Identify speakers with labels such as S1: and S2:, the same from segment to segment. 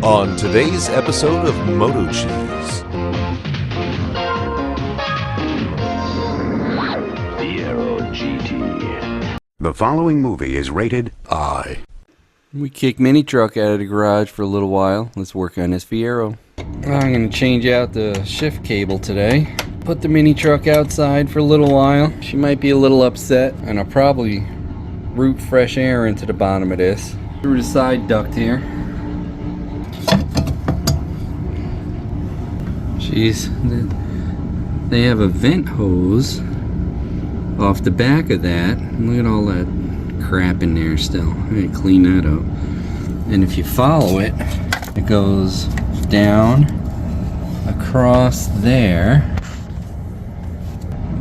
S1: On today's episode of MotoCheez.
S2: Fiero GT.
S3: The following movie is rated
S1: I.
S4: We kicked mini truck out of the garage for a little while. Let's work on this Fiero. I'm going to change out the shift cable today. Put the mini truck outside for a little while. She might be a little upset, and I'll probably route fresh air into the bottom of this through the side duct here. Jeez, they have a vent hose off the back of that. Look at all that crap in there still. I'm gonna clean that up. And if you follow it, it goes down across there,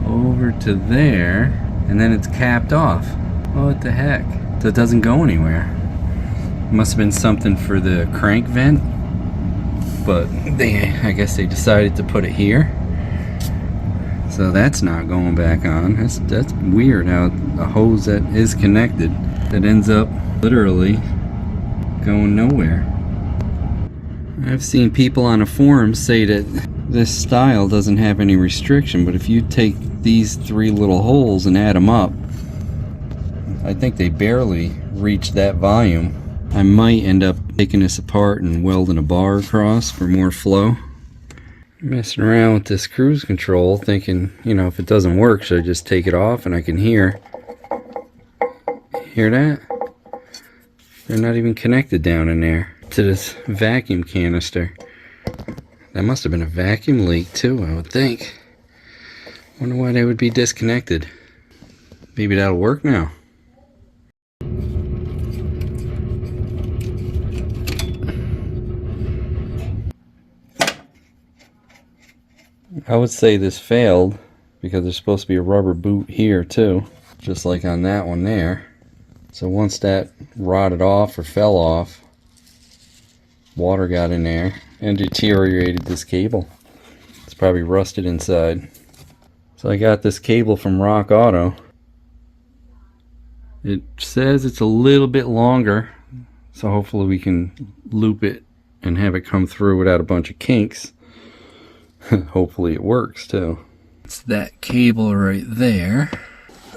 S4: over to there, and then it's capped off. Oh, what the heck? So it doesn't go anywhere. Must have been something for the crank vent, but I guess they decided to put it here. So that's not going back on. That's weird how a hose that is connected that ends up literally going nowhere. I've seen people on a forum say that this style doesn't have any restriction, but if you take these three little holes and add them up, I think they barely reach that volume. I might end up taking this apart and welding a bar across for more flow. Messing around with this cruise control, thinking, you know, if it doesn't work, should I just take it off? And I can hear that? They're not even connected down in there to this vacuum canister. That must have been a vacuum leak too, I would think. Wonder why they would be disconnected. Maybe that'll work now. I would say this failed because there's supposed to be a rubber boot here too, just like on that one there. So once that rotted off or fell off, water got in there and deteriorated this cable. It's probably rusted inside. So I got this cable from Rock Auto. It says it's a little bit longer, so hopefully we can loop it and have it come through without a bunch of kinks. Hopefully it works too. It's that cable right there.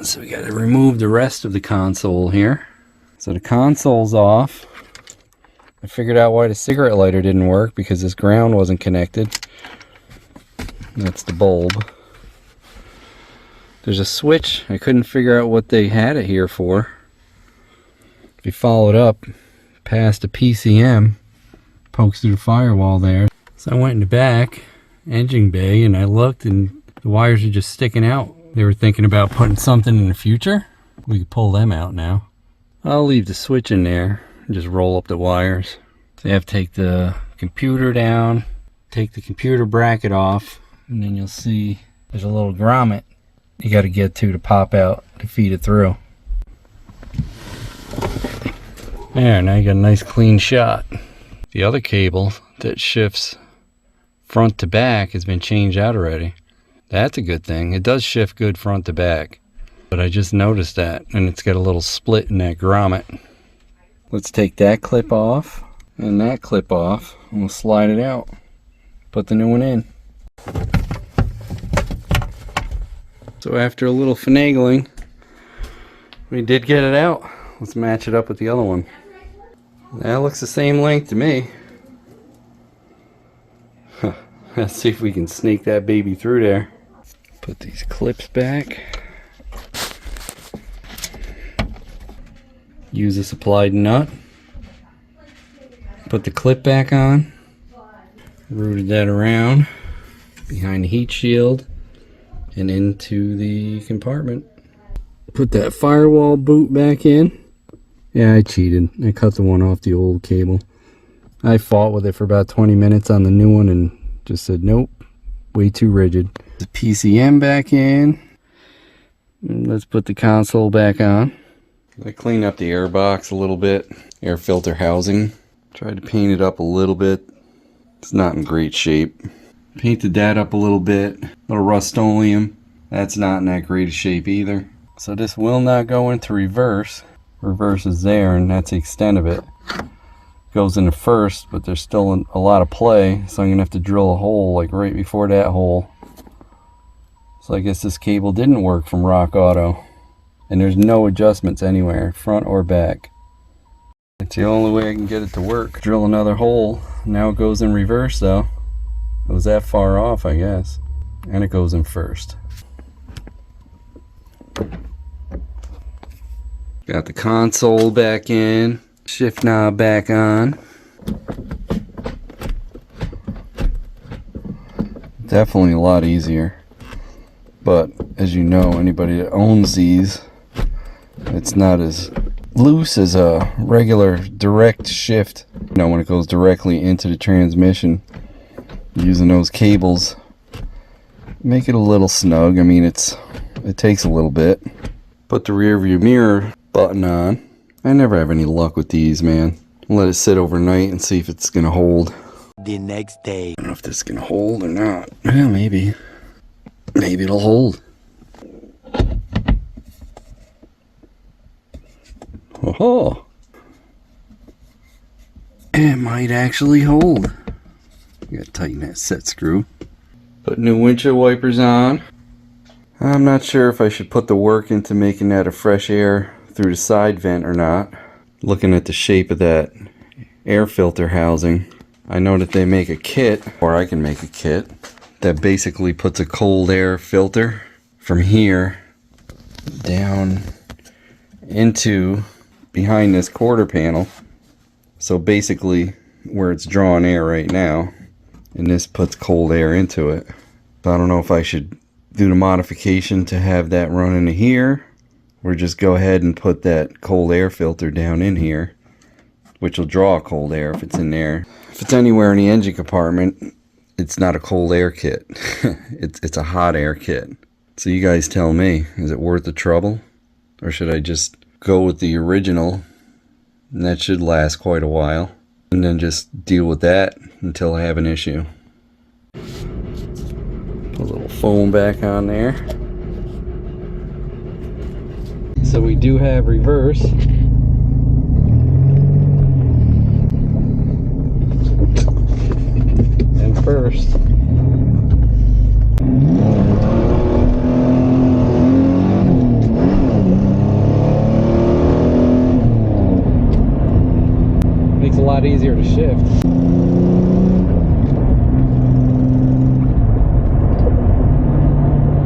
S4: So we got to remove the rest of the console here. So the console's off. I figured out why the cigarette lighter didn't work, because this ground wasn't connected. That's the bulb. There's a switch. I couldn't figure out what they had it here for. If you follow it up past the PCM, pokes through the firewall there. So I went in the back engine bay and I looked, and the wires are just sticking out. They were thinking about putting something in the future. We could pull them out now. I'll leave the switch in there and just roll up the wires. So you have to take the computer down, take the computer bracket off, and then you'll see there's a little grommet you got to get to pop out to feed it through. There, now you got a nice clean shot. The other cable that shifts front to back has been changed out already. That's a good thing. It does shift good front to back, but I just noticed that, and it's got a little split in that grommet. Let's take that clip off and that clip off, and we'll slide it out. Put the new one in. So after a little finagling, we did get it out. Let's match it up with the other one. That looks the same length to me. Let's see if we can sneak that baby through there. Put these clips back. Use a supplied nut. Put the clip back on. Routed that around behind the heat shield and into the compartment. Put that firewall boot back in. Yeah, I cheated. I cut the one off the old cable. I fought with it for about 20 minutes on the new one and just said nope, way too rigid. The PCM back in. And let's put the console back on. I cleaned up the air box a little bit, air filter housing. Tried to paint it up a little bit. It's not in great shape. Painted that up a little bit. A little Rust-Oleum. That's not in that great shape either. So this will not go into reverse. Reverse is there, and that's the extent of it. goes into first, but there's still a lot of play, so I'm gonna have to drill a hole like right before that hole. So I guess this cable didn't work from Rock Auto, and there's no adjustments anywhere, front or back. It's the only way I can get it to work. Drill another hole. Now it goes in reverse though. It was that far off, I guess. And it goes in first. Got the console back in. Shift knob back on. Definitely a lot easier. But as you know, anybody that owns these, it's not as loose as a regular direct shift. You know, when it goes directly into the transmission, using those cables make it a little snug. I mean, it takes a little bit. Put the rear view mirror button on. I never have any luck with these, man. Let it sit overnight and see if it's gonna hold.
S5: The next day.
S4: I don't know if this is gonna hold or not. Yeah, maybe it'll hold. Oh, it might actually hold. You gotta tighten that set screw. Put new windshield wipers on. I'm not sure if I should put the work into making that a fresh air through the side vent or not. Looking at the shape of that air filter housing, I know that they make a kit, or I can make a kit, that basically puts a cold air filter from here down into behind this quarter panel. So basically where it's drawing air right now, and this puts cold air into it. So I don't know if I should do the modification to have that run into here, or just go ahead and put that cold air filter down in here, which will draw cold air if it's in there. If it's anywhere in the engine compartment, it's not a cold air kit. it's a hot air kit. So you guys tell me, is it worth the trouble? Or should I just go with the original, and that should last quite a while, and then just deal with that until I have an issue? Put a little foam back on there. So we do have reverse. And first. Makes it a lot easier to shift.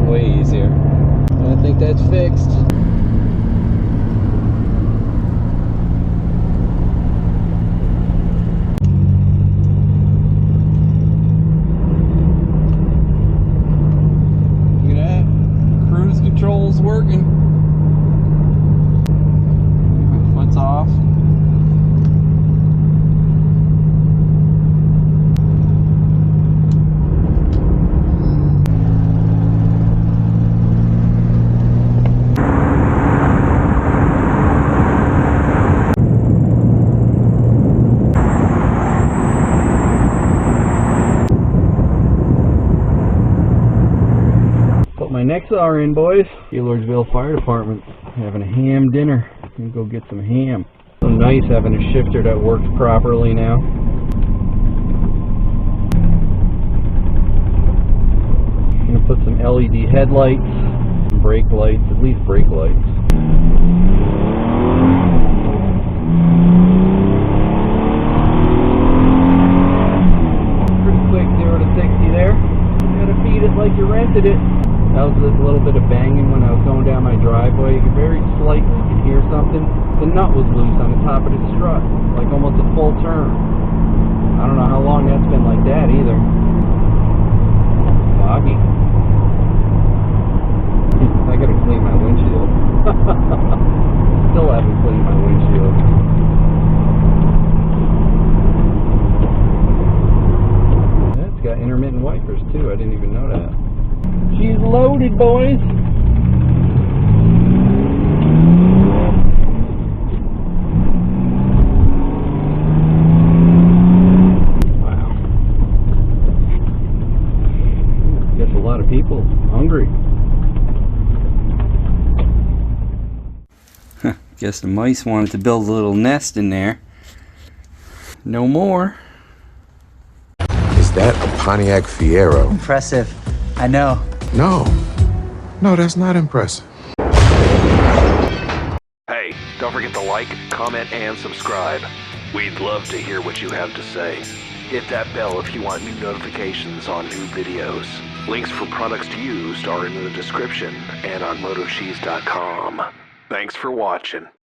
S4: Way easier. I think that's fixed. Look at that. Cruise control's working. My foot's off. My Nexar in, boys. Gaylordsville Fire Department having a ham dinner. I'm gonna go get some ham. So nice having a shifter that works properly now. I'm gonna put some LED headlights, some brake lights, at least brake lights. Pretty quick 0 to 60 there. You gotta beat it like you rented it. That was a little bit of banging when I was going down my driveway. Very slightly, you could hear something. The nut was loose on the top of the strut, like almost a full turn. I don't know how long that's been like that either. Foggy. I gotta clean my windshield. Still haven't cleaned my windshield. It's got intermittent wipers too. I didn't even know that. She's loaded, boys. Wow. Guess a lot of people hungry. Guess the mice wanted to build a little nest in there. No more.
S1: Is that a Pontiac Fiero?
S5: Impressive. I know.
S1: No. No, that's not impressive.
S2: Hey, don't forget to like, comment, and subscribe. We'd love to hear what you have to say. Hit that bell if you want new notifications on new videos. Links for products used are in the description and on MotoCheez.com. Thanks for watching.